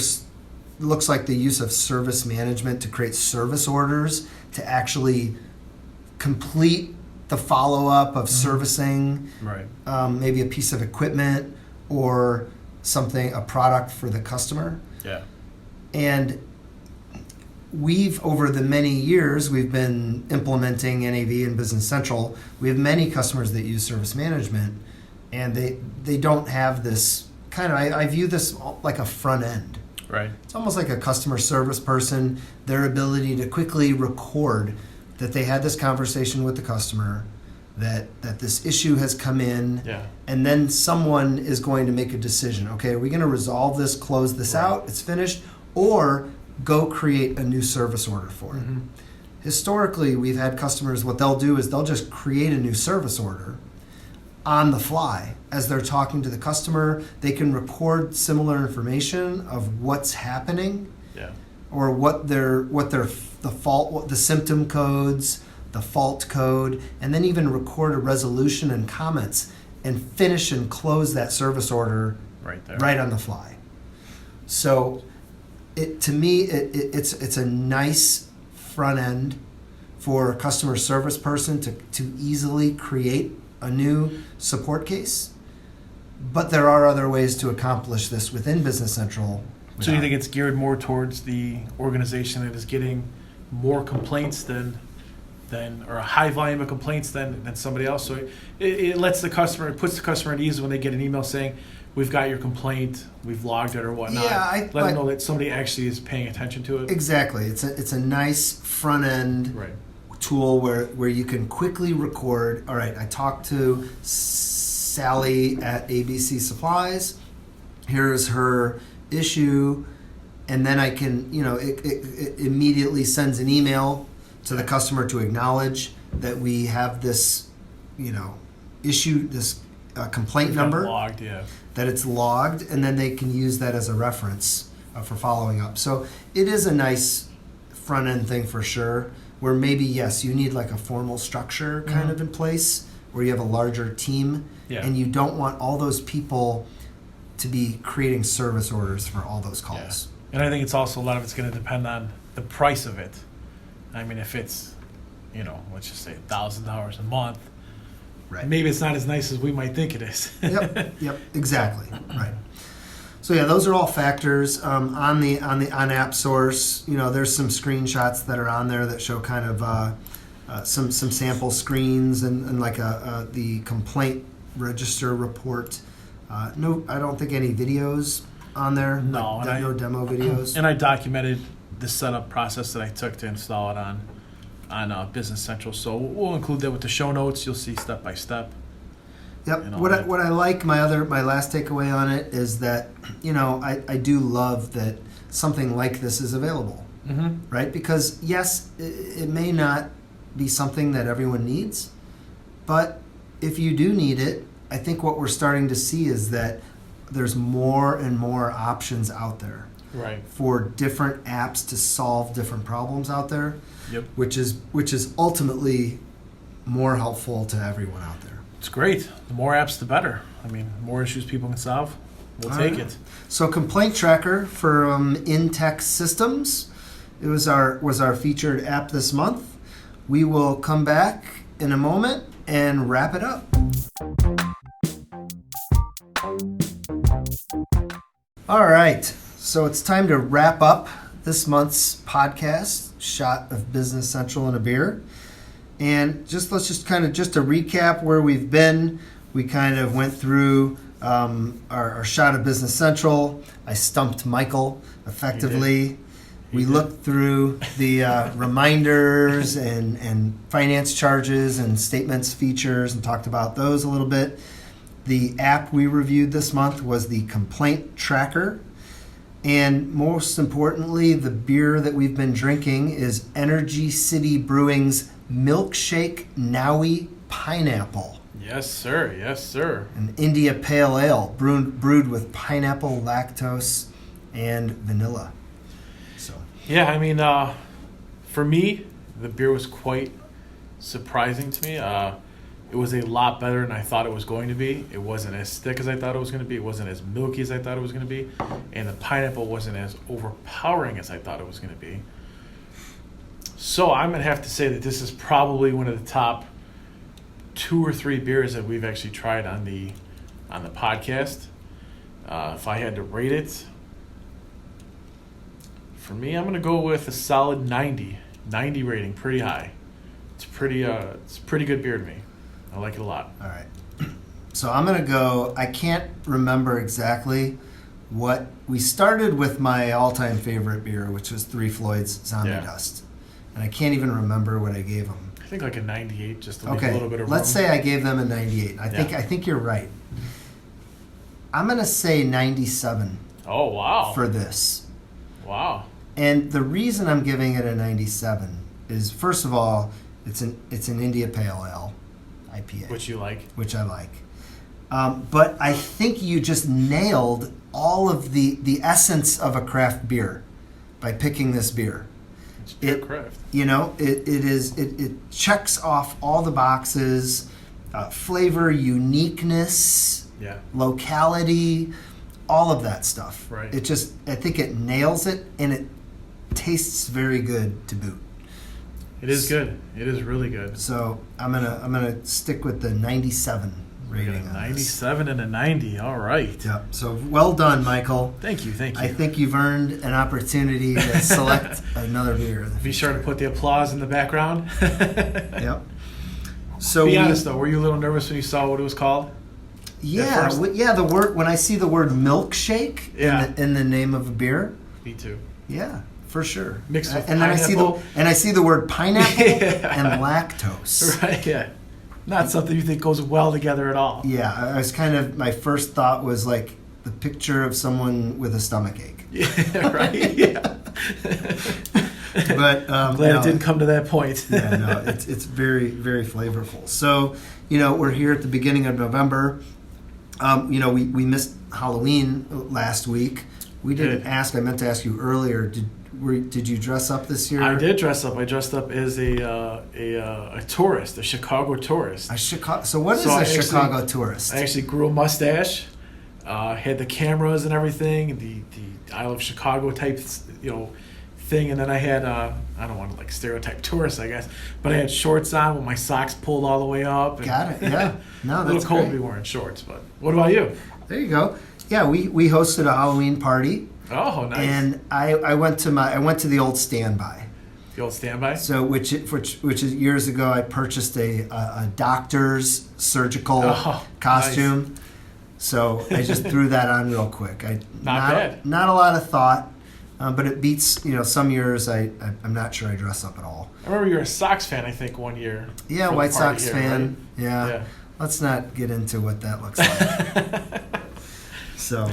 looks like the use of service management to create service orders to actually complete the follow-up of servicing, maybe a piece of equipment or a product for the customer. Yeah. And over the many years, we've been implementing NAV and Business Central. We have many customers that use service management, and they don't have this kind of, I view this like a front end. Right. It's almost like a customer service person, their ability to quickly record that they had this conversation with the customer, that this issue has come in, and then someone is going to make a decision. Okay, are we going to resolve this, close this out, it's finished, or go create a new service order for it? historically we've had customers, what they'll do is they'll just create a new service order on the fly as they're talking to the customer. They can record similar information of what's happening, Yeah. or the symptom codes, the fault code, and then even record a resolution and comments and finish and close that service order Right there. right on the fly. So to me it's a nice front end for a customer service person to easily create a new support case. But there are other ways to accomplish this within Business Central. So you think it's geared more towards the organization that is getting more complaints than or a high volume of complaints than somebody else? So it lets the customer, it puts the customer at ease when they get an email saying, we've got your complaint, we've logged it or whatnot. Yeah, let them know that somebody actually is paying attention to it. Exactly. It's a nice front end Right. tool where you can quickly record, all right, I talked to Sally at ABC Supplies, here's her issue, and then I can, it immediately sends an email to the customer to acknowledge that we have this, issue, this complaint We've got it number, logged, yeah. that it's logged, and then they can use that as a reference for following up. So it is a nice front end thing for sure, where maybe, yes, you need like a formal structure kind of in place where you have a larger team, Yeah. and you don't want all those people to be creating service orders for all those calls. Yeah. And I think it's also, a lot of it's going to depend on the price of it. I mean, if it's, let's just say $1,000 a month, Right. maybe it's not as nice as we might think it is. Yep, exactly. Right. So yeah, those are all factors on App Source. There's some screenshots that are on there that show kind of some sample screens and like the complaint register report. No, I don't think any videos on there. No, like, and no demo videos. And I documented the setup process that I took to install it on Business Central. So we'll include that with the show notes. You'll see step by step. Yep. and all What that. I like, my last takeaway on it is that I do love that something like this is available, Mm-hmm. right? Because yes, it may not be something that everyone needs, but if you do need it, I think what we're starting to see is that there's more and more options out there Right. for different apps to solve different problems out there, Yep. which is ultimately more helpful to everyone out there. It's great. The more apps, the better. I mean, more issues people can solve, we'll All take right. it. So Complaint Tracker from Intech Systems, it was our featured app this month. We will come back in a moment and wrap it up. All right, so it's time to wrap up this month's podcast, Shot of Business Central and a Beer. And let's just kind of just to recap where we've been. We kind of went through our Shot of Business Central. I stumped Michael effectively. We looked through the reminders and finance charges and statements features and talked about those a little bit. The app we reviewed this month was the Complaint Tracker. And most importantly, the beer that we've been drinking is Energy City Brewing's Milkshake Nowie Pineapple. Yes, sir. Yes, sir. An India Pale Ale brewed with pineapple, lactose, and vanilla. So Yeah, I mean, for me, the beer was quite surprising to me. It was a lot better than I thought it was going to be. It wasn't as thick as I thought it was going to be. It wasn't as milky as I thought it was going to be. And the pineapple wasn't as overpowering as I thought it was going to be. So I'm going to have to say that this is probably one of the top 2 or 3 beers that we've actually tried on the podcast. If I had to rate it, for me, I'm going to go with a solid 90. 90 rating, pretty high. It's pretty good beer to me. I like it a lot. all right. So I'm going to go, I can't remember exactly what, we started with my all-time favorite beer, which was Three Floyd's Zombie Yeah. Dust. And I can't even remember what I gave them. I think like a 98, just to leave a Okay, little bit of let's room. say I gave them a 98. I think you're right. I'm going to say 97 Oh, wow. for this. Wow. And the reason I'm giving it a 97 is, first of all, it's an India Pale Ale IPA, Which you like. which I like. But I think you just nailed all of the essence of a craft beer by picking this beer. It's pure craft. It checks off all the boxes, flavor, uniqueness, locality, all of that stuff. Right. I think it nails it, and it tastes very good to boot. It is good. It is really good. So I'm gonna stick with the 97 rating. A 97 and a 90. All right. Yep. So well done, Michael. Thank you. I think you've earned an opportunity to select another beer. Be sure to put the applause in the background. Yep. So be honest though, were you a little nervous when you saw what it was called? Yeah, the word, when I see the word milkshake in the name of a beer. Me too. Yeah, for sure. Mixed with and pineapple. then I see the word pineapple and lactose. Right. Yeah. Not something you think goes well together at all. Yeah, I was my first thought was like the picture of someone with a stomachache. Yeah. Right. Yeah. But I'm glad it didn't come to that point. Yeah, no, it's very, very flavorful. So, we're here at the beginning of November. We missed Halloween last week. We didn't ask. I meant to ask you earlier. Did you dress up this year? I did dress up. I dressed up as a tourist, a Chicago tourist. So what is a Chicago tourist? I actually grew a mustache, had the cameras and everything, the Isle of Chicago type, thing, and then I had I don't want to stereotype tourists, I guess, but I had shorts on with my socks pulled all the way up. And Got it. Yeah. No, that's a little cold great. to be wearing shorts, but what about you? There you go. Yeah, we hosted a Halloween party. Oh, nice. And I went to the old Standby. The old Standby. So which is years ago I purchased a doctor's surgical costume. Nice. So I just threw that on real quick. Not bad. Not a lot of thought. But it beats, some years I'm not sure I dress up at all. I remember you were a Sox fan, I think, one year. Yeah, White Sox here, fan. Right? Yeah. Let's not get into what that looks like. So,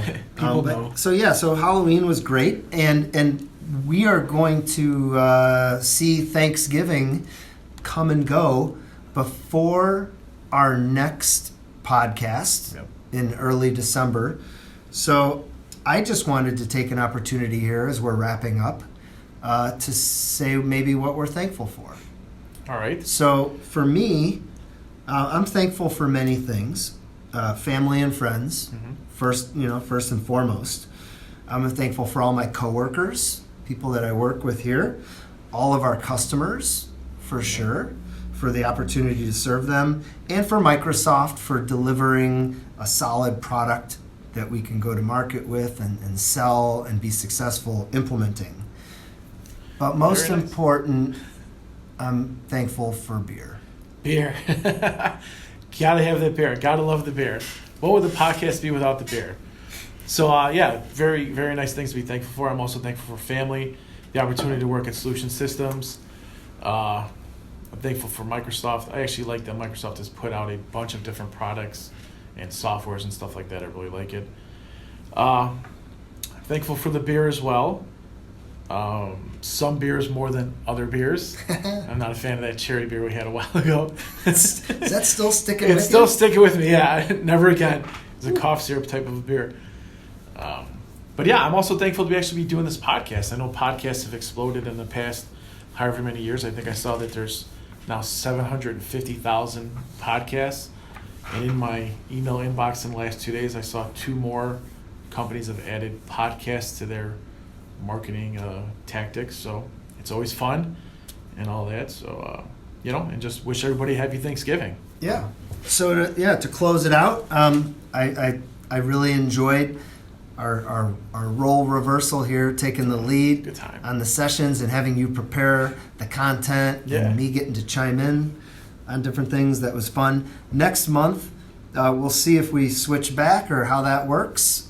so Halloween was great, and we are going to see Thanksgiving come and go before our next podcast in early December. So I just wanted to take an opportunity here as we're wrapping up to say maybe what we're thankful for. All right. So for me, I'm thankful for many things, family and friends. Mm-hmm. First and foremost, I'm thankful for all my coworkers, people that I work with here, all of our customers, for sure, for the opportunity to serve them, and for Microsoft for delivering a solid product that we can go to market with and sell and be successful implementing. But most important, I'm thankful for beer. Beer. Gotta have that beer. Gotta love the beer. What would the podcast be without the beer? So, very, very nice things to be thankful for. I'm also thankful for family, the opportunity to work at Solution Systems. I'm thankful for Microsoft. I actually like that Microsoft has put out a bunch of different products and softwares and stuff like that. I really like it. Thankful for the beer as well. Some beers more than other beers. I'm not a fan of that cherry beer we had a while ago. Is that still sticking with you? It's still sticking with me, yeah. Never again. It's a cough syrup type of a beer. But yeah, I'm also thankful to actually be doing this podcast. I know podcasts have exploded in the past however many years. I think I saw that there's now 750,000 podcasts. And in my email inbox in the last 2 days, I saw 2 more companies have added podcasts to their marketing tactics. So it's always fun and all that. So, and just wish everybody a happy Thanksgiving. Yeah. So, to close it out, I really enjoyed our role reversal here, taking the lead on the sessions and having you prepare the content and me getting to chime in on different things. That was fun. Next month, we'll see if we switch back or how that works.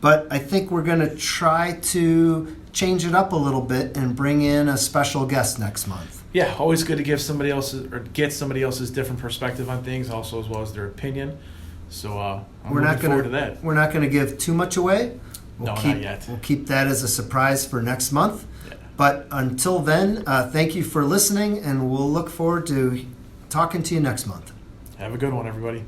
But I think we're going to try to change it up a little bit and bring in a special guest next month. Yeah, always good to get somebody else's different perspective on things, also as well as their opinion. So I'm looking forward to that. We're not going to give too much away. Not yet. We'll keep that as a surprise for next month. Yeah. But until then, thank you for listening, and we'll look forward to talking to you next month. Have a good one, everybody.